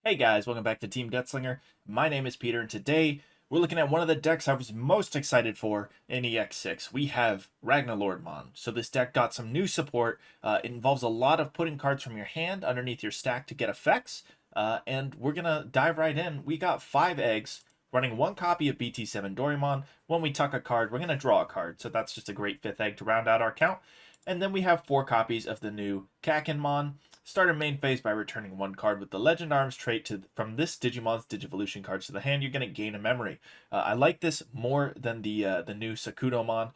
Hey guys, welcome back to Team Death Slinger. My name is Peter, and today we're looking at one of the decks I was most excited for in EX6. We have RagnaLoardmon. So this deck got some new support. It involves a lot of putting cards from your hand underneath your stack to get effects, and we're gonna dive right in. We got 5 eggs, running 1 copy of BT7 Dorimon. When we tuck a card, we're gonna draw a card, so that's just a great 5th egg to round out our count. And then we have 4 copies of the new Kakkinmon. Start a main phase by returning 1 card with the Legend Arms trait from this Digimon's Digivolution cards to the hand. You're going to gain a memory. I like this more than the new Spadamon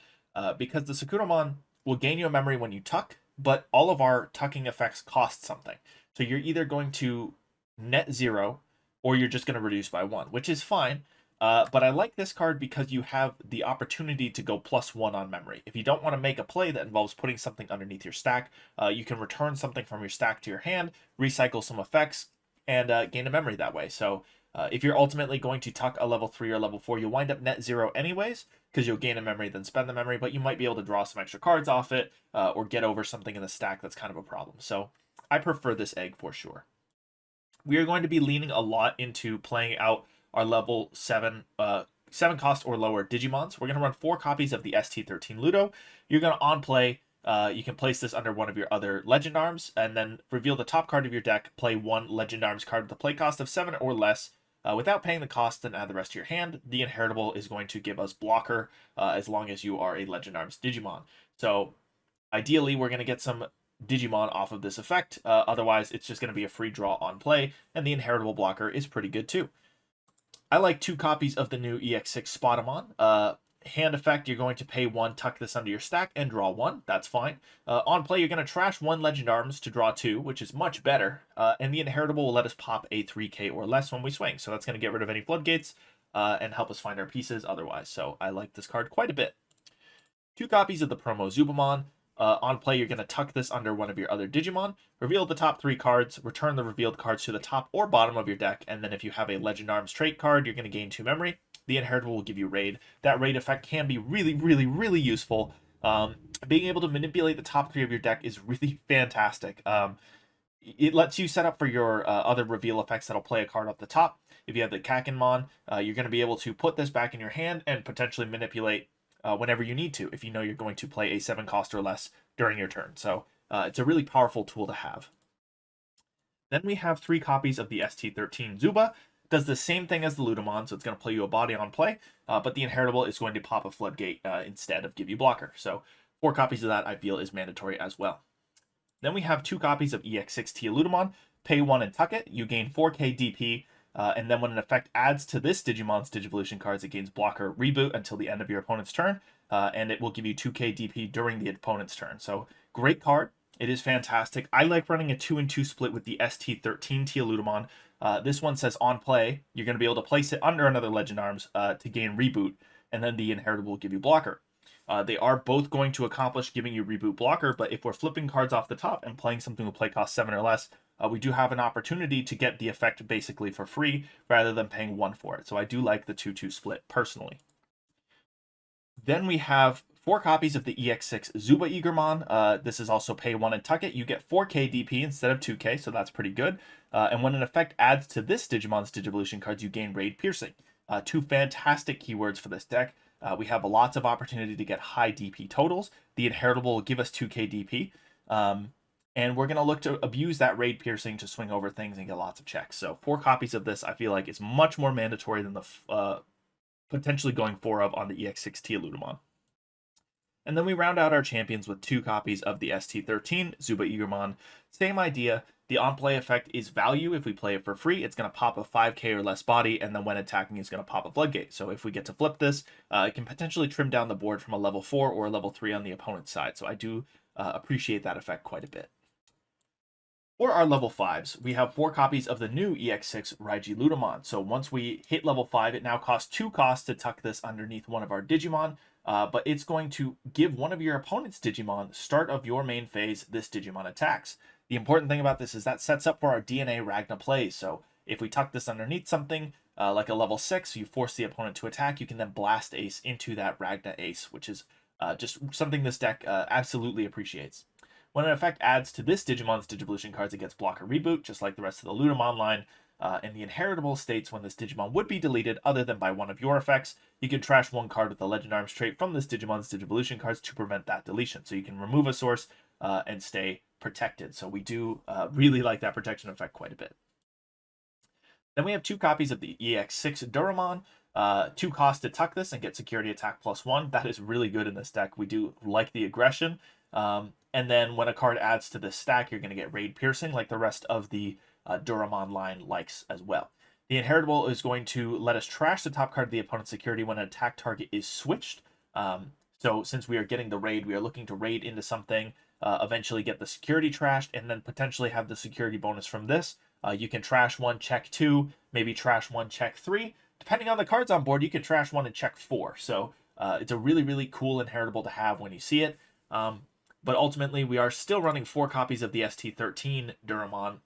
because the Spadamon will gain you a memory when you tuck, but all of our tucking effects cost something. So you're either going to net 0 or you're just going to reduce by 1, which is fine. But I like this card because you have the opportunity to go +1 on memory. If you don't want to make a play that involves putting something underneath your stack, you can return something from your stack to your hand, recycle some effects, and gain a memory that way. So if you're ultimately going to tuck a level 3 or level 4, you'll wind up net 0 anyways, because you'll gain a memory, then spend the memory, but you might be able to draw some extra cards off it, or get over something in the stack that's kind of a problem. So I prefer this egg for sure. We are going to be leaning a lot into playing out our level 7 cost or lower Digimons. We're going to run 4 copies of the ST13-Ludo. You're going to on play, you can place this under one of your other Legend Arms, and then reveal the top card of your deck, play 1 Legend Arms card with a play cost of 7 or less, without paying the cost, then add the rest to your hand. The Inheritable is going to give us blocker as long as you are a Legend Arms Digimon. So ideally, we're going to get some Digimon off of this effect. Otherwise, it's just going to be a free draw on play, and the Inheritable blocker is pretty good too. I like 2 copies of the new EX6 Spadamon. Hand effect, you're going to pay 1, tuck this under your stack, and draw 1. That's fine. On play, you're going to trash 1 Legend Arms to draw 2, which is much better. And the Inheritable will let us pop a 3k or less when we swing. So that's going to get rid of any floodgates and help us find our pieces otherwise. So I like this card quite a bit. 2 copies of the promo Zubamon. On play, you're going to tuck this under one of your other Digimon, reveal the top 3 cards, return the revealed cards to the top or bottom of your deck, and then if you have a Legend Arms trait card, you're going to gain 2 memory. The Inheritable will give you Raid. That Raid effect can be really useful. Being able to manipulate the top 3 of your deck is really fantastic. It lets you set up for your other reveal effects that'll play a card off the top. If you have the Kakkinmon, you're going to be able to put this back in your hand and potentially manipulate whenever you need to, if you know you're going to play a 7 cost or less during your turn. So it's a really powerful tool to have. Then we have 3 copies of the ST13 Zuba. Does the same thing as the Ludamon, so it's going to play you a body on play, but the Inheritable is going to pop a floodgate instead of give you blocker. So 4 copies of that I feel is mandatory as well. Then we have 2 copies of EX6 TiaLudomon. Pay 1 and tuck it. You gain 4k DP. And then when an effect adds to this Digimon's Digivolution cards, it gains blocker reboot until the end of your opponent's turn, and it will give you 2k DP during the opponent's turn. So great card. It is fantastic. I like running a 2-2 split with the ST13 TiaLudomon. This one says on play, you're going to be able to place it under another Legend Arms to gain reboot, and then the Inheritable will give you blocker. They are both going to accomplish giving you reboot blocker, but if we're flipping cards off the top and playing something with play cost 7 or less, we do have an opportunity to get the effect basically for free rather than paying 1 for it. So I do like the 2-2 split personally. Then we have 4 copies of the EX6 ZubaEagermon. This is also pay 1 and tuck it. You get 4k DP instead of 2k, so that's pretty good. And when an effect adds to this Digimon's Digivolution cards, you gain Raid Piercing. 2 fantastic keywords for this deck. We have lots of opportunity to get high DP totals. The Inheritable will give us 2k DP. And we're going to look to abuse that Raid Piercing to swing over things and get lots of checks. So 4 copies of this I feel like is much more mandatory than the potentially going 4 of on the EX6 TiaLudomon. And then we round out our champions with 2 copies of the ST13 ZubaEagermon. Same idea. The on-play effect is value. If we play it for free, it's going to pop a 5k or less body, and then when attacking, it's going to pop a floodgate. So if we get to flip this, it can potentially trim down the board from a level 4 or a level 3 on the opponent's side. So I do appreciate that effect quite a bit. For our level 5s, we have 4 copies of the new EX6 RaijiLudomon. So once we hit level 5, it now costs 2 costs to tuck this underneath one of our Digimon, but it's going to give one of your opponent's Digimon, start of your main phase, this Digimon attacks. The important thing about this is that sets up for our DNA Ragna plays. So if we tuck this underneath something, like a level 6, you force the opponent to attack, you can then blast ace into that Ragna ace, which is just something this deck absolutely appreciates. When an effect adds to this Digimon's Digivolution cards, it gets blocker reboot, just like the rest of the Ludamon line. And the inheritable states when this Digimon would be deleted other than by one of your effects, you can trash one card with the Legend Arms trait from this Digimon's Digivolution cards to prevent that deletion. So you can remove a source and stay protected. So we do really like that protection effect quite a bit. Then we have 2 copies of the EX6 Duramon. 2 cost to tuck this and get security attack +1. That is really good in this deck. We do like the aggression. And then when a card adds to this stack, you're going to get Raid Piercing like the rest of the Duramon line likes as well. The inheritable is going to let us trash the top card of the opponent's security when an attack target is switched. So since we are getting the raid, we are looking to raid into something, eventually get the security trashed, and then potentially have the security bonus from this. You can trash 1, check 2, maybe trash 1, check 3. Depending on the cards on board, you can trash 1 and check 4. So it's a really, really cool inheritable to have when you see it. But ultimately, we are still running 4 copies of the ST13 Duramon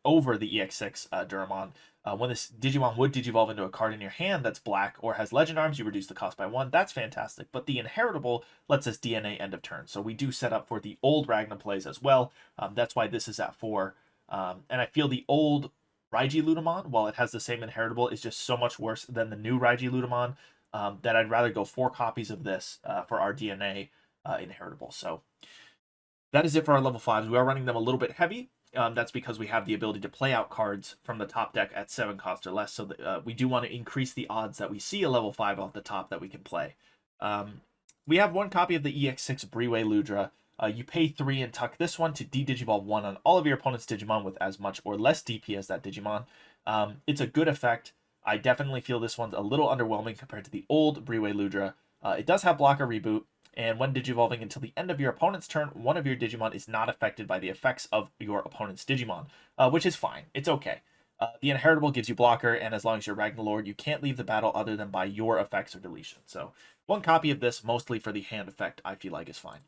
over the EX6 Duramon. When this Digimon would digivolve into a card in your hand that's black or has Legend Arms, you reduce the cost by 1. That's fantastic. But the inheritable lets us DNA end of turn. So we do set up for the old Ragna plays as well. That's why this is at 4. And I feel the old RaijiLudomon, while it has the same inheritable, is just so much worse than the new RaijiLudomon that I'd rather go 4 copies of this for our DNA inheritable. So that is it for our level 5s. We are running them a little bit heavy. That's because we have the ability to play out cards from the top deck at 7 cost or less. So that, we do want to increase the odds that we see a level 5 off the top that we can play. We have 1 copy of the EX6 Bryweludra. You pay 3 and tuck this one to de-digivolve 1 on all of your opponent's Digimon with as much or less DP as that Digimon. It's a good effect. I definitely feel this one's a little underwhelming compared to the old Bryweludra. It does have blocker reboot, and when digivolving until the end of your opponent's turn, one of your Digimon is not affected by the effects of your opponent's Digimon, which is fine. It's okay. The inheritable gives you blocker, and as long as you're RagnaLord, you can't leave the battle other than by your effects or deletion. So 1 copy of this, mostly for the hand effect, I feel like is fine.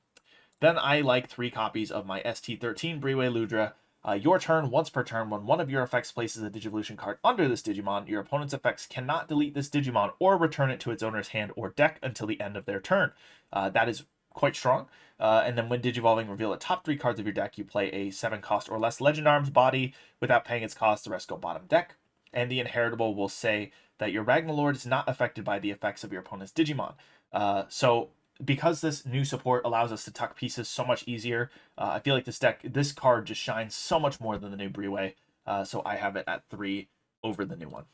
Then I like 3 copies of my ST13 Bryweludra. Your turn, once per turn, when one of your effects places a Digivolution card under this Digimon, your opponent's effects cannot delete this Digimon or return it to its owner's hand or deck until the end of their turn. That is quite strong. And then when digivolving, reveal the top 3 cards of your deck. You play a 7 cost or less Legend Arms body without paying its cost. The rest go bottom deck. And the inheritable will say that your RagnaLord is not affected by the effects of your opponent's Digimon. So because this new support allows us to tuck pieces so much easier, I feel like this card just shines so much more than the new Breway. So I have it at 3 over the new one.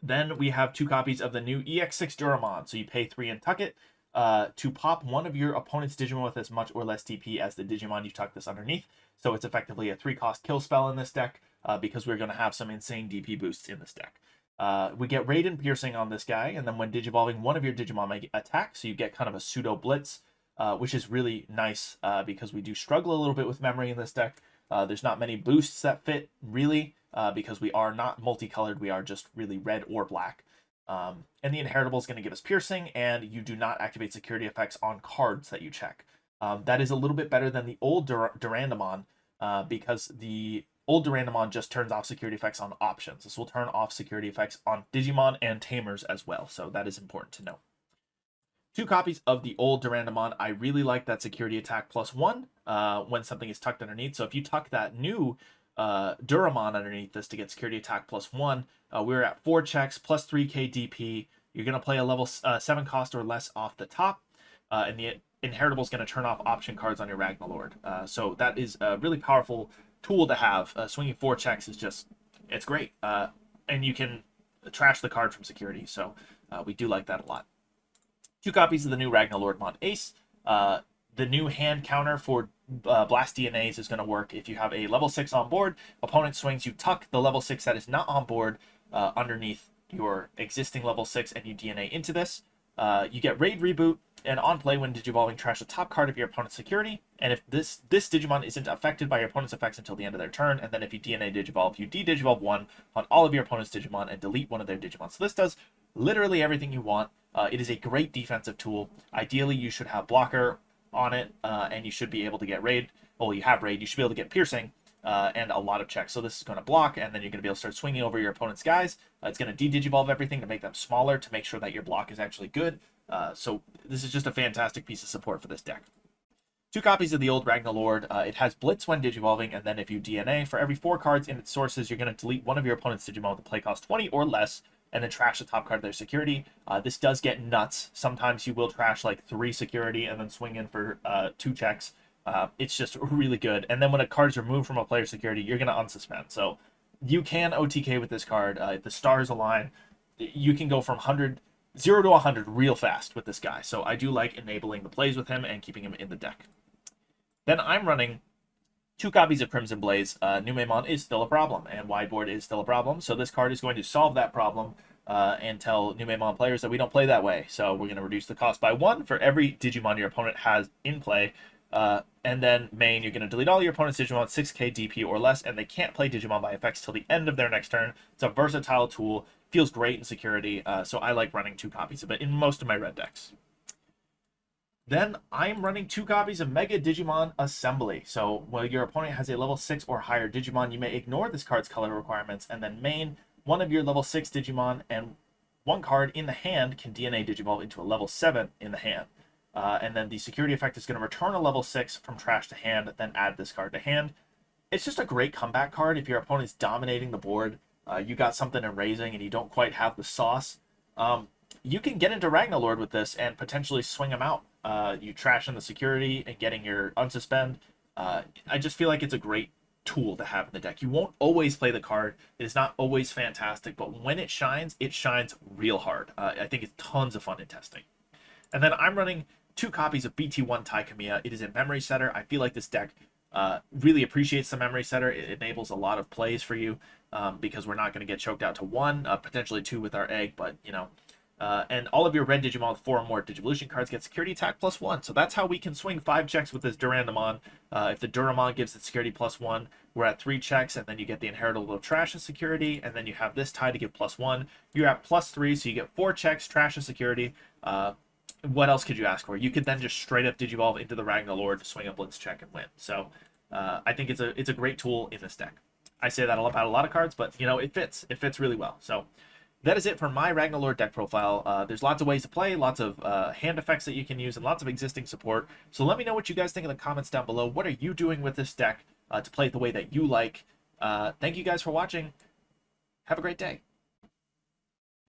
Then we have 2 copies of the new EX6 Duramon. So you pay 3 and tuck it to pop one of your opponent's Digimon with as much or less DP as the Digimon you tuck this underneath. So it's effectively a 3-cost kill spell in this deck because we're going to have some insane DP boosts in this deck. We get Raid and Piercing on this guy, and then when digivolving, one of your Digimon may attack, so you get kind of a pseudo blitz, which is really nice because we do struggle a little bit with memory in this deck. There's not many boosts that fit, really, because we are not multicolored, we are just really red or black. And the inheritable is going to give us Piercing, and you do not activate security effects on cards that you check. That is a little bit better than the old Durandamon, because the old Durandamon just turns off security effects on options. This will turn off security effects on Digimon and Tamers as well, so that is important to know. 2 copies of the old Durandamon. I really like that security attack +1 when something is tucked underneath. So if you tuck that new Duramon underneath this to get security attack +1, we're at 4 checks plus 3k DP. You're going to play a level 7 cost or less off the top, and the inheritable is going to turn off option cards on your RagnaLord. So that is a really powerful tool to have. Swinging 4 checks is just, it's great. And you can trash the card from security, so we do like that a lot. 2 copies of the new RagnaLoardmon Ace. The new hand counter for Blast DNAs is going to work if you have a level 6 on board. Opponent swings, you tuck the level 6 that is not on board underneath your existing level 6 and you DNA into this. You get Raid Reboot, and on play when digivolving, trash the top card of your opponent's security, and if this Digimon isn't affected by your opponent's effects until the end of their turn, and then if you DNA digivolve, you de-digivolve 1 on all of your opponent's Digimon and delete one of their Digimon. So this does literally everything you want. It is a great defensive tool. Ideally, you should have blocker on it, and you should be able to get Raid. Well, you have Raid. You should be able to get Piercing and a lot of checks. So this is going to block, and then you're going to be able to start swinging over your opponent's guys. It's going to de-digivolve everything to make them smaller to make sure that your block is actually good. So this is just a fantastic piece of support for this deck. 2 copies of the old RagnaLord. It has Blitz when digivolving, and then if you DNA, for every 4 cards in its sources, you're going to delete one of your opponent's Digimon with a play cost 20 or less, and then trash the top card of their security. This does get nuts. Sometimes you will trash like 3 security and then swing in for 2 checks. It's just really good. And then when a card is removed from a player's security, you're going to unsuspend. So you can OTK with this card. If the stars align, you can go from 0 to 100 real fast with this guy. So I do like enabling the plays with him and keeping him in the deck. Then I'm running 2 copies of Crimson Blaze. Numemon is still a problem, and Wideboard is still a problem. So this card is going to solve that problem and tell Numemon players that we don't play that way. So we're going to reduce the cost by 1 for every Digimon your opponent has in play. And then main, you're going to delete all your opponent's Digimon 6k DP or less, and they can't play Digimon by effects till the end of their next turn. It's a versatile tool, feels great in security, so I like running 2 copies of it in most of my red decks. Then I'm running 2 copies of Mega Digimon Assembly. So while your opponent has a level 6 or higher Digimon, you may ignore this card's color requirements and then main one of your level 6 Digimon, and 1 card in the hand can DNA Digivolve into a level 7 in the hand. And then the security effect is going to return a level 6 from trash to hand, then add this card to hand. It's just a great comeback card if your opponent's dominating the board. You got something in raising and you don't quite have the sauce. You can get into RagnaLord with this and potentially swing them out. You trash in the security and getting your unsuspend. I just feel like it's a great tool to have in the deck. You won't always play the card. It is not always fantastic, but when it shines real hard. I think it's tons of fun in testing. And then I'm running 2 copies of BT1 Tai Kamiya. It is a memory setter. I feel like this deck really appreciates the memory setter. It enables a lot of plays for you because we're not going to get choked out to 1, potentially 2 with our egg, but you know. And all of your red Digimon with 4 or more Digivolution cards get security attack +1. So that's how we can swing 5 checks with this Durandamon. If the Duramon gives it security +1, we're at 3 checks, and then you get the inheritable trash and security, and then you have this tie to give +1. You're at +3, so you get 4 checks, trash and security. What else could you ask for? You could then just straight up Digivolve into the RagnaLord to swing a Blitz check and win. So I think it's a great tool in this deck. I say that about a lot of cards, but you know, it fits. It fits really well. So that is it for my RagnaLord deck profile. There's lots of ways to play, lots of hand effects that you can use, and lots of existing support. So let me know what you guys think in the comments down below. What are you doing with this deck to play it the way that you like? Thank you guys for watching. Have a great day.